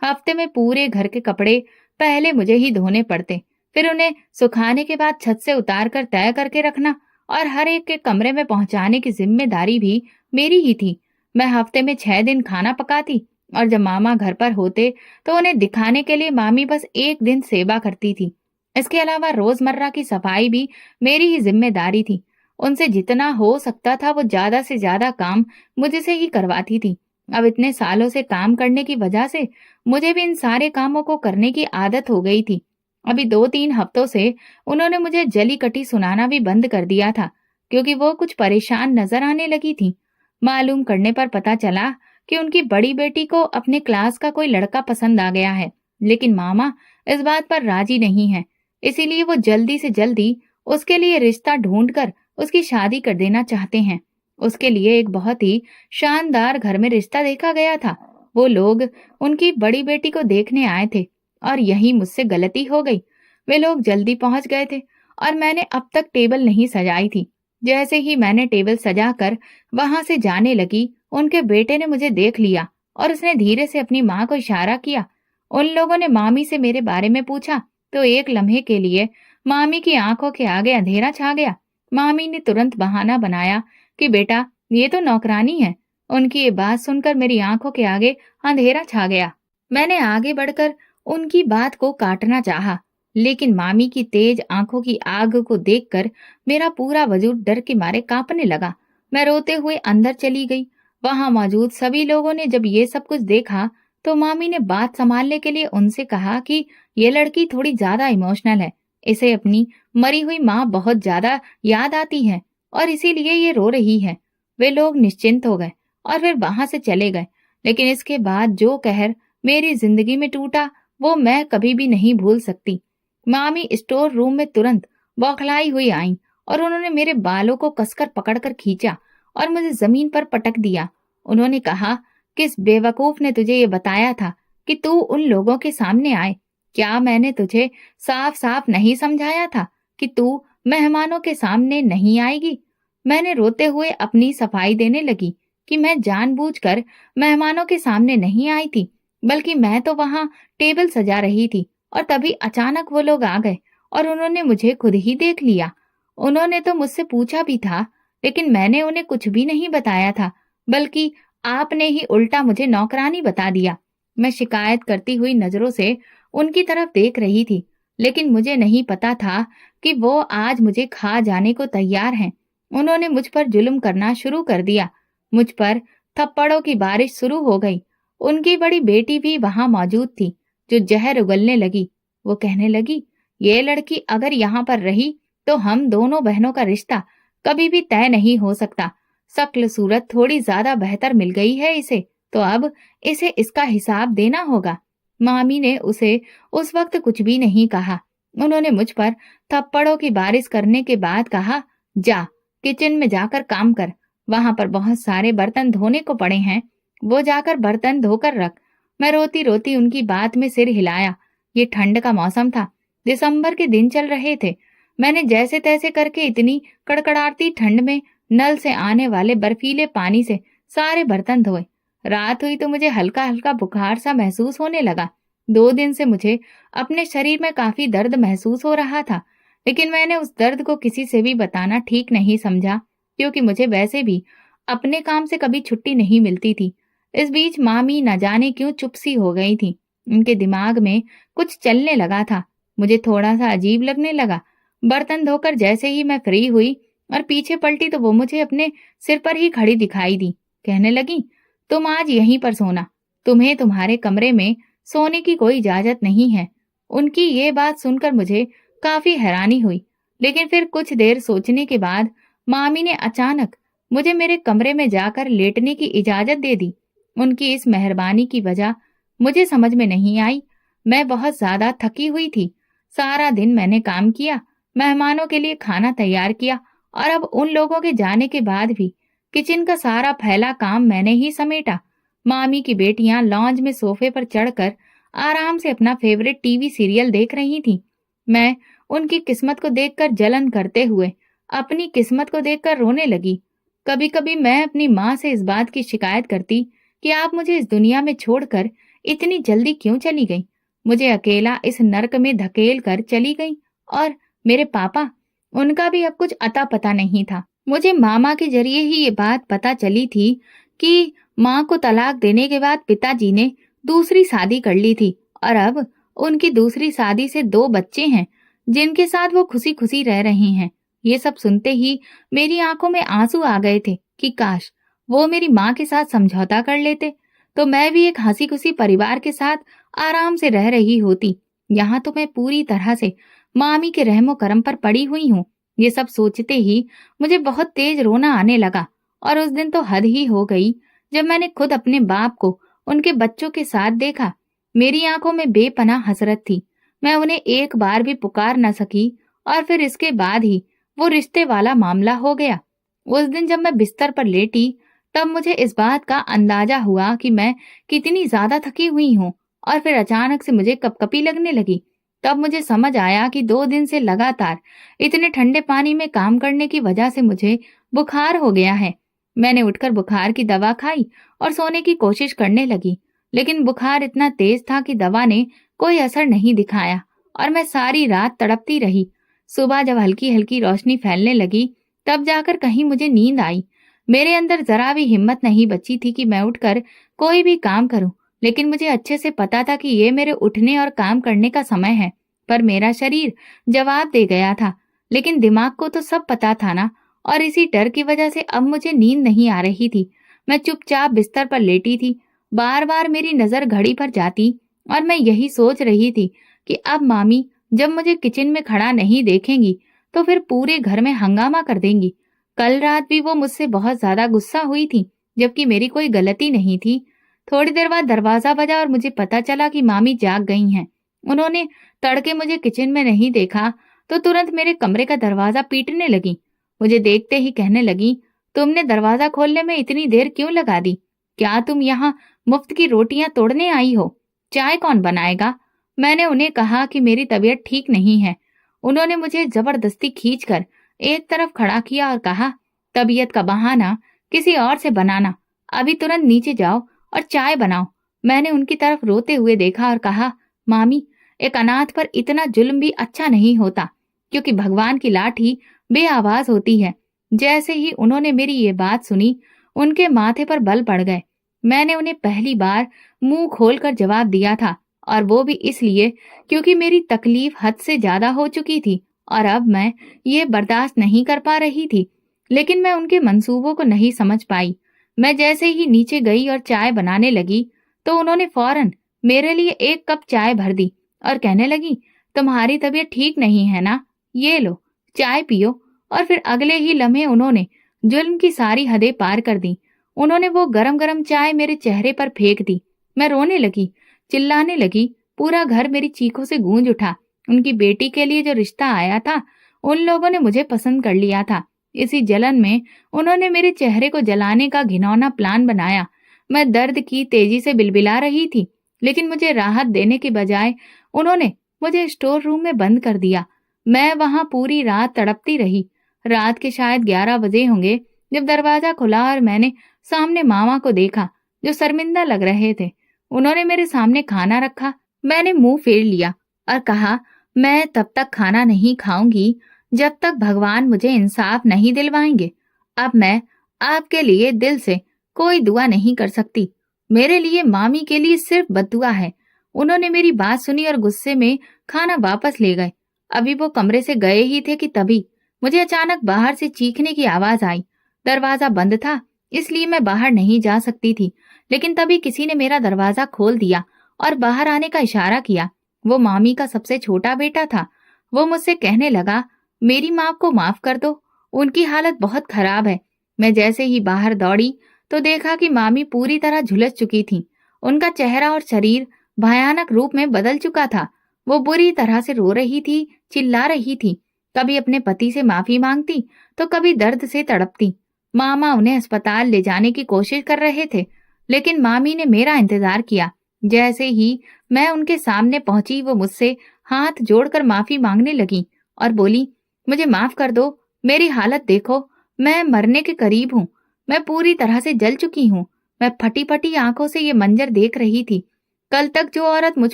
हफ्ते में पूरे घर के कपड़े पहले मुझे ही धोने पड़ते, फिर उन्हें सुखाने के बाद छत से उतार कर तय करके रखना और हर एक के कमरे में पहुंचाने की जिम्मेदारी भी मेरी ही थी। मैं हफ्ते में 6 दिन खाना पकाती और जब मामा घर पर होते तो उन्हें दिखाने के लिए मामी बस 1 दिन सेवा करती थी। इसके अलावा रोजमर्रा की सफाई भी मेरी ही जिम्मेदारी थी। उनसे जितना हो सकता था वो ज्यादा से ज्यादा काम मुझसे ही करवाती थी। अब इतने सालों से काम करने की वजह से मुझे भी इन सारे कामों को करने की आदत हो गई थी। अभी 2-3 हफ्तों से उन्होंने मुझे जली कटी सुनाना भी बंद कर दिया था, क्योंकि वो कुछ परेशान नजर आने लगी थी। मालूम करने पर पता चला कि उनकी बड़ी बेटी को अपने क्लास का कोई लड़का पसंद आ गया है, लेकिन मामा इस बात पर राजी नहीं है। इसीलिए वो जल्दी से जल्दी उसके लिए रिश्ता ढूंढकर उसकी शादी कर देना चाहते हैं। उसके लिए एक बहुत ही शानदार घर में रिश्ता देखा गया था। वो लोग उनकी बड़ी बेटी को देखने आए थे और यही मुझसे गलती हो गई। वे लोग जल्दी पहुंच गए थे और मैंने अब तक टेबल नहीं सजाई थी। जैसे ही मैंने टेबल सजाकर वहां से जाने लगी, उनके बेटे ने मुझे देख लिया और उसने धीरे से अपनी माँ को इशारा किया। उन लोगों ने मामी से मेरे बारे में पूछा तो एक लम्हे के लिए मामी की आंखों के आगे अंधेरा छा गया। मामी ने तुरंत बहाना बनाया कि बेटा, ये तो नौकरानी है। उनकी ये बात सुनकर मेरी आंखों के आगे अंधेरा छा गया। मैंने आगे बढ़कर उनकी बात को काटना चाहा, लेकिन मामी की तेज आंखों की आग को देखकर मेरा पूरा वजूद डर के मारे कांपने लगा। मैं रोते हुए अंदर चली गई। वहां मौजूद सभी लोगों ने जब ये सब कुछ देखा तो मामी ने बात संभालने के लिए उनसे कहा कि ये लड़की थोड़ी ज्यादा इमोशनल है, इसे अपनी मरी हुई माँ बहुत ज्यादा याद आती है और इसीलिए ये रो रही है। वे लोग निश्चिंत हो गए और फिर वहां से चले गए। लेकिन इसके बाद जो कहर मेरी जिंदगी में टूटा वो मैं कभी भी नहीं भूल सकती। मामी स्टोर रूम में तुरंत बौखलाई हुई आई और उन्होंने मेरे बालों को कसकर पकड़कर खींचा और मुझे जमीन पर पटक दिया। उन्होंने कहा, किस बेवकूफ ने तुझे ये बताया था कि तू उन लोगों के सामने आए? क्या मैंने तुझे साफ साफ नहीं समझाया था कि तू मेहमानों के सामने नहीं आएगी? मैंने रोते हुए अपनी सफाई देने लगी कि मैं जानबूझकर मेहमानों के सामने नहीं आई थी, बल्कि मैं तो वहां टेबल सजा रही थी और तभी अचानक वो लोग आ गए और उन्होंने मुझे खुद ही देख लिया। उन्होंने तो मुझसे पूछा भी था, लेकिन मैंने उन्हें कुछ भी नहीं बताया था, बल्कि आपने ही उल्टा मुझे नौकरानी बता दिया। मैं शिकायत करती हुई नजरों से उनकी तरफ देख रही थी, लेकिन मुझे नहीं पता था कि वो आज मुझे खा जाने को तैयार हैं। उन्होंने मुझ पर जुल्म करना शुरू कर दिया। मुझ पर थप्पड़ों की बारिश शुरू हो गई। उनकी बड़ी बेटी भी वहां मौजूद थी, जो जहर उगलने लगी। वो कहने लगी, ये लड़की अगर यहाँ पर रही तो हम दोनों बहनों का रिश्ता कभी भी तय नहीं हो सकता। शक्ल सूरत थोड़ी ज्यादा बेहतर मिल गई है इसे, तो अब इसे इसका हिसाब देना होगा। मामी ने उसे उस वक्त कुछ भी नहीं कहा। उन्होंने मुझ पर थप्पड़ों की बारिश करने के बाद कहा, जा किचन में जाकर काम कर, वहां पर बहुत सारे बर्तन धोने को पड़े हैं, वो जाकर बर्तन धोकर रख। मैं रोती रोती उनकी बात में सिर हिलाया। ये ठंड का मौसम था, दिसंबर के दिन चल रहे थे। मैंने जैसे तैसे करके इतनी कड़कड़ाती ठंड में नल से आने वाले बर्फीले पानी से सारे बर्तन धोए। रात हुई तो मुझे हल्का हल्का बुखार सा महसूस होने लगा। 2 दिन से मुझे अपने शरीर में काफी दर्द महसूस हो रहा था, लेकिन मैंने उस दर्द को किसी से भी बताना ठीक नहीं समझा, क्योंकि मुझे वैसे भी अपने काम से कभी छुट्टी नहीं मिलती थी। इस बीच मामी न जाने क्यों चुप सी हो गई थी। उनके दिमाग में कुछ चलने लगा था। मुझे थोड़ा सा अजीब लगने लगा। बर्तन धोकर जैसे ही मैं फ्री हुई और पीछे पलटी तो वो मुझे अपने सिर पर ही खड़ी दिखाई दी। कहने लगी, तुम आज यहीं पर सोना, तुम्हें तुम्हारे कमरे में सोने की कोई इजाजत नहीं है। उनकी ये बात सुनकर मुझे काफी हैरानी हुई, लेकिन फिर कुछ देर सोचने के बाद मामी ने अचानक मुझे मेरे कमरे में जाकर लेटने की इजाजत दे दी। उनकी इस मेहरबानी की वजह मुझे समझ में नहीं आई। मैं बहुत ज्यादा थकी हुई थी। सारा दिन मैंने काम किया, मेहमानों के लिए खाना तैयार किया और अब उन लोगों के जाने के बाद भी किचन का सारा फैला काम मैंने ही समेटा। मामी की बेटियां लॉन्ज में सोफे पर चढ़कर आराम से अपना फेवरेट टीवी सीरियल देख रही थी। मैं उनकी किस्मत को देखकर जलन करते हुए अपनी किस्मत को देखकर रोने लगी। कभी कभी मैं अपनी माँ से इस बात की शिकायत करती कि आप मुझे इस दुनिया में छोड़कर इतनी जल्दी क्यों चली गई, मुझे अकेला इस नर्क में धकेल कर चली गई। और मेरे पापा, उनका भी अब कुछ अता पता नहीं था। मुझे मामा के जरिए ही ये बात पता चली थी कि माँ को तलाक देने के बाद पिताजी ने दूसरी शादी कर ली थी और अब उनकी दूसरी शादी से 2 बच्चे हैं, जिनके साथ वो खुशी खुशी रह रहे हैं। ये सब सुनते ही मेरी आंखों में आंसू आ गए थे कि काश वो मेरी माँ के साथ समझौता कर लेते, तो मैं भी एक हंसी खुशी परिवार के साथ आराम से रह रही होती। यहाँ तो मैं पूरी तरह से मामी के रहमो करम पर पड़ी हुई हूँ। ये सब सोचते ही मुझे बहुत तेज रोना आने लगा। और उस दिन तो हद ही हो गई जब मैंने खुद अपने बाप को उनके बच्चों के साथ देखा। मेरी आंखों में बेपनाह हसरत थी। मैं उन्हें एक बार भी पुकार न सकी और फिर इसके बाद ही वो रिश्ते वाला मामला हो गया। उस दिन जब मैं बिस्तर पर लेटी तब मुझे इस बात का अंदाजा हुआ कि मैं कितनी ज्यादा थकी हुई हूँ। और फिर अचानक से मुझे कपकपी लगने लगी। तब मुझे समझ आया कि 2 दिन से लगातार इतने ठंडे पानी में काम करने की वजह से मुझे बुखार हो गया है। मैंने उठकर बुखार की दवा खाई और सोने की कोशिश करने लगी, लेकिन बुखार इतना तेज था कि दवा ने कोई असर नहीं दिखाया और मैं सारी रात तड़पती रही। सुबह जब हल्की हल्की रोशनी फैलने लगी तब जाकर कहीं मुझे नींद आई। मेरे अंदर जरा भी हिम्मत नहीं बची थी कि मैं उठकर कोई भी काम करूं, लेकिन मुझे अच्छे से पता था कि ये मेरे उठने और काम करने का समय है। पर मेरा शरीर जवाब दे गया था, लेकिन दिमाग को तो सब पता था ना। और इसी डर की वजह से अब मुझे नींद नहीं आ रही थी। मैं चुपचाप बिस्तर पर लेटी थी। बार बार मेरी नजर घड़ी पर जाती और मैं यही सोच रही थी कि अब मामी जब मुझे किचन में खड़ा नहीं देखेंगी तो फिर पूरे घर में हंगामा कर देंगी। कल रात भी वो मुझसे बहुत ज्यादा गुस्सा हुई थी, जबकि मेरी कोई गलती नहीं थी। थोड़ी देर बाद दरवाजा बजा और मुझे पता चला कि मामी जाग गई हैं। उन्होंने तड़के मुझे किचन में नहीं देखा तो तुरंत मेरे कमरे का दरवाजा पीटने लगी। मुझे देखते ही कहने लगी, तुमने दरवाजा खोलने में इतनी देर क्यों लगा दी? क्या तुम यहाँ मुफ्त की रोटियां तोड़ने आई हो? चाय कौन बनाएगा? मैंने उन्हें कहा कि मेरी तबीयत ठीक नहीं है। उन्होंने मुझे जबरदस्ती खींचकर एक तरफ खड़ा किया और कहा, तबीयत का बहाना किसी और से बनाना। अभी तुरंत नीचे जाओ और चाय बनाओ। मैंने उनकी तरफ रोते हुए देखा और कहा, मामी, एक अनाथ पर इतना जुल्म भी अच्छा नहीं होता, क्योंकि भगवान की लाठी बेआवाज होती है। जैसे ही उन्होंने मेरी ये बात सुनी, उनके माथे पर बल पड़ गए। मैंने उन्हें पहली बार मुंह खोलकर जवाब दिया था, और वो भी इसलिए क्योंकि मेरी तकलीफ हद से ज्यादा हो चुकी थी और अब मैं ये बर्दाश्त नहीं कर पा रही थी। लेकिन मैं उनके मंसूबों को नहीं समझ पाई। मैं जैसे ही नीचे गई और चाय बनाने लगी तो उन्होंने फौरन मेरे लिए 1 कप चाय भर दी और कहने लगी, तुम्हारी तबीयत ठीक नहीं है ना, ये लो चाय पियो। और फिर अगले ही लम्हे उन्होंने जुल्म की सारी हदें पार कर दी। उन्होंने वो गरम गरम चाय मेरे चेहरे पर फेंक दी। मैं रोने लगी, चिल्लाने लगी। पूरा घर मेरी चीखों से गूंज उठा। उनकी बेटी के लिए जो रिश्ता आया था, उन लोगों ने मुझे पसंद कर लिया था। इसी जलन में उन्होंने मेरे चेहरे को जलाने का घिनौना प्लान बनाया। मैं दर्द की तेजी से बिलबिला रही थी, लेकिन मुझे राहत देने के बजाय उन्होंने मुझे स्टोर रूम में बंद कर दिया। मैं वहां पूरी रात तड़पती रही। रात के शायद 11 बजे होंगे जब दरवाजा खुला और मैंने सामने मामा को देखा, जो शर्मिंदा लग रहे थे। उन्होंने मेरे सामने खाना रखा। मैंने मुंह फेर लिया और कहा, मैं तब तक खाना नहीं खाऊंगी जब तक भगवान मुझे इंसाफ नहीं दिलवाएंगे। अब मैं आपके लिए दिल से कोई दुआ नहीं कर सकती। मेरे लिए मामी के लिए सिर्फ बद्दुआ है। उन्होंने मेरी बात सुनी और गुस्से में खाना वापस ले गए। अभी वो कमरे से गए ही थे कि तभी मुझे अचानक बाहर से चीखने की आवाज आई। दरवाजा बंद था, इसलिए मैं बाहर नहीं जा सकती थी, लेकिन तभी किसी ने मेरा दरवाजा खोल दिया और बाहर आने का इशारा किया। वो मामी का सबसे छोटा बेटा था। वो मुझसे कहने लगा, मेरी माँ को माफ कर दो, उनकी हालत बहुत खराब है। मैं जैसे ही बाहर दौड़ी तो देखा कि मामी पूरी तरह झुलस चुकी थी। उनका चेहरा और शरीर भयानक रूप में बदल चुका था। वो बुरी तरह से रो रही थी, चिल्ला रही थी, कभी अपने पति से माफी मांगती तो कभी दर्द से तड़पती। मामा उन्हें अस्पताल ले जाने की कोशिश कर रहे थे, लेकिन मामी ने मेरा इंतजार किया। जैसे ही मैं उनके सामने पहुंची, वो मुझसे हाथ जोड़कर माफी मांगने लगी और बोली, मुझे माफ कर दो, मेरी हालत देखो, मैं मरने के करीब हूँ। मैं पूरी तरह से जल चुकी हूँ। मैं फटी फटी आंखों से ये मंजर देख रही थी। कल तक जो औरत मुझ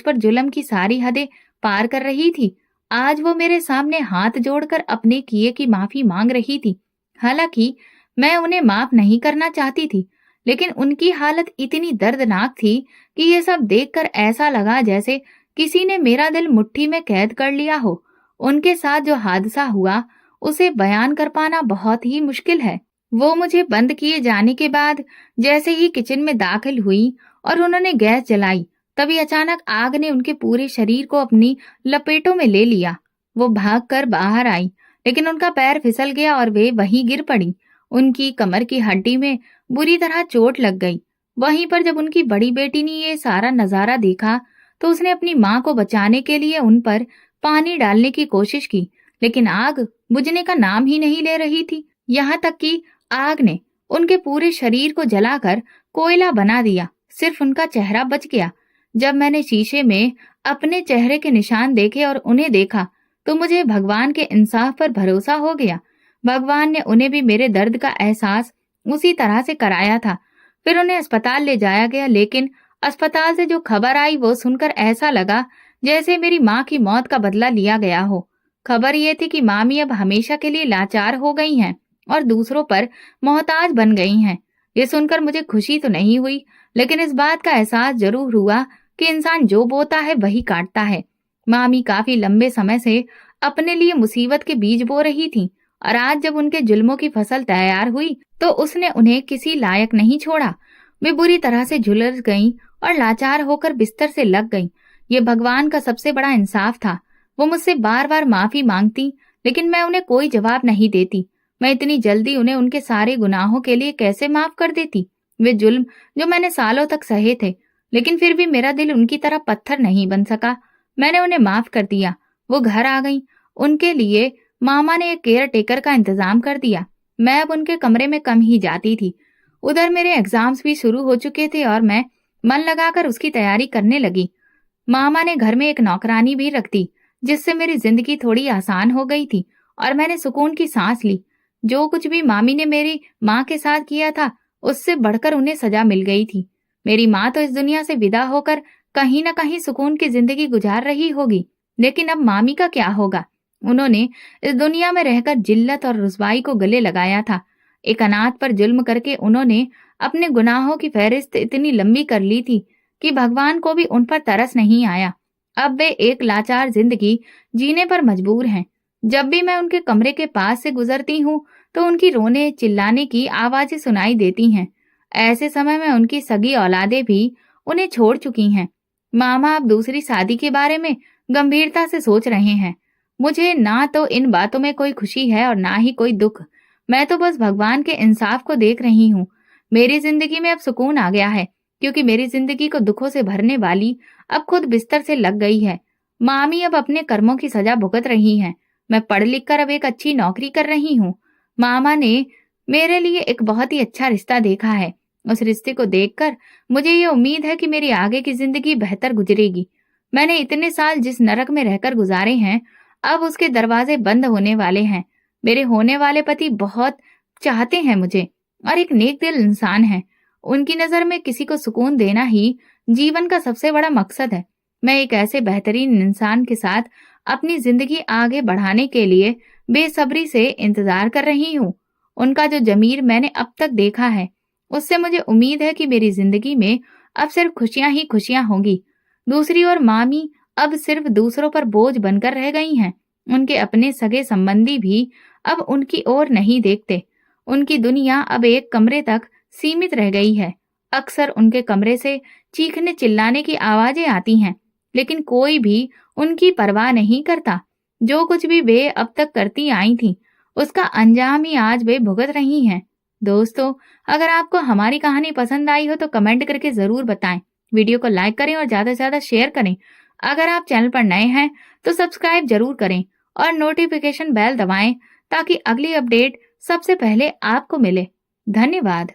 पर जुल्म की सारी हदें पार कर रही थी, आज वो मेरे सामने हाथ जोड़कर अपने किए की माफी मांग रही थी। हालांकि मैं उन्हें माफ नहीं करना चाहती थी, लेकिन उनकी हालत इतनी दर्दनाक थी कि ये सब देखकर ऐसा लगा जैसे किसी ने मेरा दिल मुट्ठी में कैद कर लिया हो। उनके साथ जो हादसा हुआ उसे बयान कर पाना बहुत ही मुश्किल है। वो मुझे बंद किए जाने के बाद जैसे ही किचन में दाखिल हुई और उन्होंने गैस जलाई तभी अचानक आग ने उनके पूरे शरीर को अपनी लपेटों में ले लिया। वो भागकर बाहर आई, लेकिन उनका पैर फिसल गया और वे वहीं गिर पड़ी। उनकी कमर की हड्डी में बुरी तरह चोट लग गई। वहीं पर जब उनकी बड़ी बेटी ने ये सारा नजारा देखा तो उसने अपनी माँ को बचाने के लिए उन पर पानी डालने की कोशिश की, लेकिन आग बुझने का नाम ही नहीं ले रही थी। यहाँ तक कि आग ने उनके पूरे शरीर को जलाकर कोयला बना दिया। सिर्फ उनका चेहरा बच गया। जब मैंने शीशे में अपने चेहरे के निशान देखे और उन्हें देखा तो मुझे भगवान के इंसाफ पर भरोसा हो गया। भगवान ने उन्हें भी मेरे दर्द का एहसास उसी तरह से कराया था। फिर उन्हें अस्पताल ले जाया गया, लेकिन अस्पताल से जो खबर आई वो सुनकर ऐसा लगा जैसे मेरी माँ की मौत का बदला लिया गया हो। खबर ये थी कि मामी अब हमेशा के लिए लाचार हो गई हैं और दूसरों पर मोहताज बन गई हैं। ये सुनकर मुझे खुशी तो नहीं हुई, लेकिन इस बात का एहसास जरूर हुआ कि इंसान जो बोता है वही काटता है। मामी काफी लंबे समय से अपने लिए मुसीबत के बीज बो रही थी और आज जब उनके जुल्मों की फसल तैयार हुई तो उसने उन्हें किसी लायक नहीं छोड़ा। वे बुरी तरह से झुलस गईं और लाचार होकर बिस्तर से लग गईं। ये भगवान का सबसे बड़ा इंसाफ था। वो मुझसे बार बार माफी मांगती, लेकिन मैं उन्हें कोई जवाब नहीं देती। मैं इतनी जल्दी उन्हें उनके सारे गुनाहों के लिए कैसे माफ कर देती? वे जुल्म जो मैंने सालों तक सहे थे, लेकिन फिर भी मेरा दिल उनकी तरह पत्थर नहीं बन सका। मैंने उन्हें माफ कर दिया। वो घर आ गईं। उनके लिए मामा ने एक केयर टेकर का इंतजाम कर दिया। मैं अब उनके कमरे में कम ही जाती थी। उधर मेरे एग्जाम्स भी शुरू हो चुके थे और मैं मन लगाकर उसकी तैयारी करने लगी। मामा ने घर में एक नौकरानी भी रख दी, जिससे मेरी जिंदगी थोड़ी आसान हो गई थी और मैंने सुकून की सांस ली। जो कुछ भी मामी ने मेरी माँ के साथ किया था, उससे बढ़कर उन्हें सजा मिल गई थी। मेरी माँ तो इस दुनिया से विदा होकर कहीं न कहीं सुकून की जिंदगी गुजार रही होगी, लेकिन अब मामी का क्या होगा? उन्होंने इस दुनिया में रहकर जिल्लत और रुसवाई को गले लगाया था। एक अनाथ पर जुल्म करके उन्होंने अपने गुनाहों की फहरिस्त इतनी लंबी कर ली थी कि भगवान को भी उन पर तरस नहीं आया। अब वे एक लाचार जिंदगी जीने पर मजबूर हैं। जब भी मैं उनके कमरे के पास से गुजरती हूँ तो उनकी रोने चिल्लाने की आवाजें सुनाई देती हैं। ऐसे समय में उनकी सगी औलादें भी उन्हें छोड़ चुकी हैं। मामा अब दूसरी शादी के बारे में गंभीरता से सोच रहे हैं। मुझे ना तो इन बातों में कोई खुशी है और ना ही कोई दुख। मैं तो बस भगवान के इंसाफ को देख रही हूँ। मेरी जिंदगी में अब सुकून आ गया है, क्योंकि मेरी जिंदगी को दुखों से भरने वाली अब खुद बिस्तर से लग गई है। मामी अब अपने कर्मों की सजा भुगत रही हैं। मैं पढ़ लिख कर अब एक अच्छी नौकरी कर रही हूँ। मामा ने मेरे लिए एक बहुत ही अच्छा रिश्ता देखा है। उस रिश्ते को देखकर मुझे ये उम्मीद है कि मेरी आगे की जिंदगी बेहतर गुजरेगी। मैंने इतने साल जिस नरक में रहकर गुजारे हैं, अब उसके दरवाजे बंद होने वाले हैं। मेरे होने वाले पति बहुत चाहते हैं मुझे और एक नेक दिल इंसान है। उनकी नजर में किसी को सुकून देना ही जीवन का सबसे बड़ा मकसद है। मैं एक ऐसे बेहतरीन इंसान के साथ अपनी जिंदगी आगे बढ़ाने के लिए बेसब्री से इंतजार कर रही हूँ। उनका जो जमीर मैंने अब तक देखा है, उससे मुझे उम्मीद है कि मेरी जिंदगी में अब सिर्फ खुशियां ही खुशियां होंगी। दूसरी ओर मामी अब सिर्फ दूसरों पर बोझ बनकर रह गई हैं। उनके अपने सगे संबंधी भी अब उनकी ओर नहीं देखते। उनकी दुनिया अब एक कमरे तक सीमित रह गई है। अक्सर उनके कमरे से चीखने चिल्लाने की आवाजें आती हैं, लेकिन कोई भी उनकी परवाह नहीं करता। जो कुछ भी वे अब तक करती आई थीं, उसका अंजाम ही आज वे भुगत रही हैं। दोस्तों, अगर आपको हमारी कहानी पसंद आई हो तो कमेंट करके जरूर बताएं। वीडियो को लाइक करें और ज्यादा से ज्यादा शेयर करें। अगर आप चैनल पर नए हैं तो सब्सक्राइब जरूर करें और नोटिफिकेशन बेल दबाएं ताकि अगली अपडेट सबसे पहले आपको मिले। धन्यवाद।